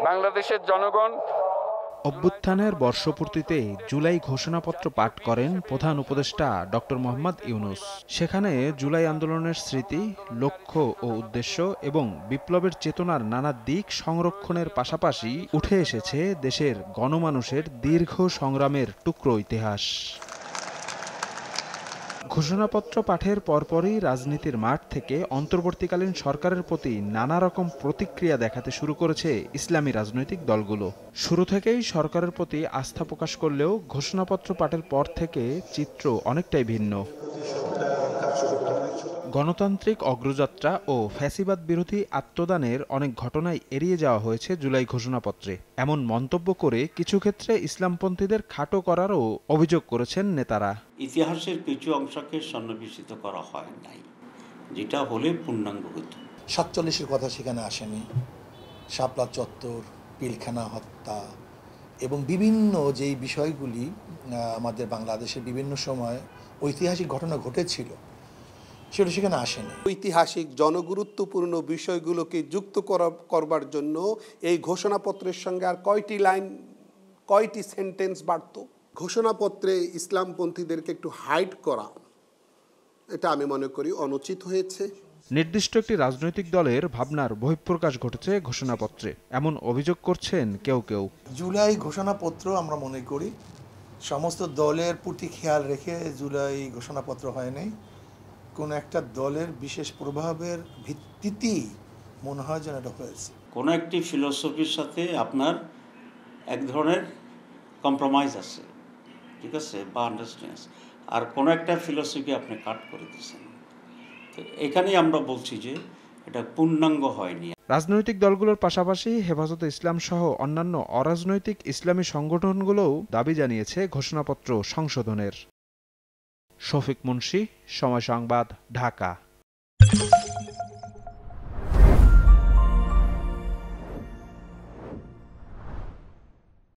বাংলাদেশের জনগণ অভ্যুত্থানের বর্ষপূর্তিতে জুলাই ঘোষণাপত্র পাঠ করেন প্রধান উপদেষ্টা ডক্টর মোহাম্মদ ইউনূস। সেখানে জুলাই আন্দোলনের স্মৃতি, লক্ষ্য ও উদ্দেশ্য এবং বিপ্লবের চেতনার নানা দিক সংরক্ষণের পাশাপাশি উঠে এসেছে দেশের গণমানুষের দীর্ঘ সংগ্রামের টুকরো ইতিহাস। ঘোষণাপত্র পাঠের পরপরই রাজনীতির মাঠ থেকে অন্তর্বর্তীকালীন সরকারের প্রতি নানা রকম প্রতিক্রিয়া দেখাতে শুরু করেছে ইসলামী রাজনৈতিক দলগুলো। শুরু থেকেই সরকারের প্রতি আস্থা প্রকাশ করলেও ঘোষণাপত্র পাঠের পর থেকে চিত্র অনেকটাই ভিন্ন। গণতান্ত্রিক অগ্রযাত্রা ও ফ্যাসিবাদ বিরোধী আত্মদানের অনেক ঘটনাই এড়িয়ে যাওয়া হয়েছে জুলাই ঘোষণাপত্রে, এমন মন্তব্য করে কিছু ক্ষেত্রে ইসলামপন্থীদের খাটো করারও অভিযোগ করেছেন নেতারা। ইতিহাসের কিছু অংশকে সন্নিবেশিত করা হয় নাই, যেটা হলে পূর্ণাঙ্গ হতো। ৪৭-এর কথা সেখানে আসেনি। শাপলা চত্বর, পিলখানা হত্যা এবং বিভিন্ন যেই বিষয়গুলি আমাদের বাংলাদেশের বিভিন্ন সময় ঐতিহাসিক ঘটনা ঘটেছিল সেটা সেখানে আসেনি। ঐতিহাসিক জনগুরুত্বপূর্ণ বিষয়গুলোকে যুক্ত করবার জন্য এই ঘোষণাপত্রের সঙ্গে আর কয়টি সেন্টেন্স বাড়ত। ঘোষণাপত্রে ইসলামপন্থীদেরকে একটু হাইড করা, এটা আমি মনে করি অনুচিত হয়েছে। নির্দিষ্ট একটি রাজনৈতিক দলের ভাবনার বহিঃপ্রকাশ ঘটেছে ঘোষণাপত্রে, এমন অভিযোগ করছেন কেউ কেউ। জুলাই ঘোষণাপত্র আমরা মনে করি সমস্ত দলের প্রতি খেয়াল রেখে জুলাই ঘোষণাপত্র হয় নাই, কোন একটা দলের বিশেষ প্রভাবের ভিত্তিতেই মনে হয় যেন এটা হয়েছে। কোনো একটি ফিলোসফির সাথে আপনার এক ধরনের কম্প্রোমাইজ আছে, ঠিক আছে, বা আন্ডারস্ট্যান্ড, আর কোনো একটা ফিলোসফি আপনি কাট করে দিচ্ছেন। তো এখানেই আমরা বলছি যে এটা পূর্ণাঙ্গ হয়নি। রাজনৈতিক দলগুলোর পাশাপাশি হেফাজতে ইসলাম সহ অন্যান্য অরাজনৈতিক ইসলামী সংগঠনগুলোও দাবি জানিয়েছে ঘোষণাপত্র সংশোধনের। শফিক মুন্সি, সময় সংবাদ, ঢাকা।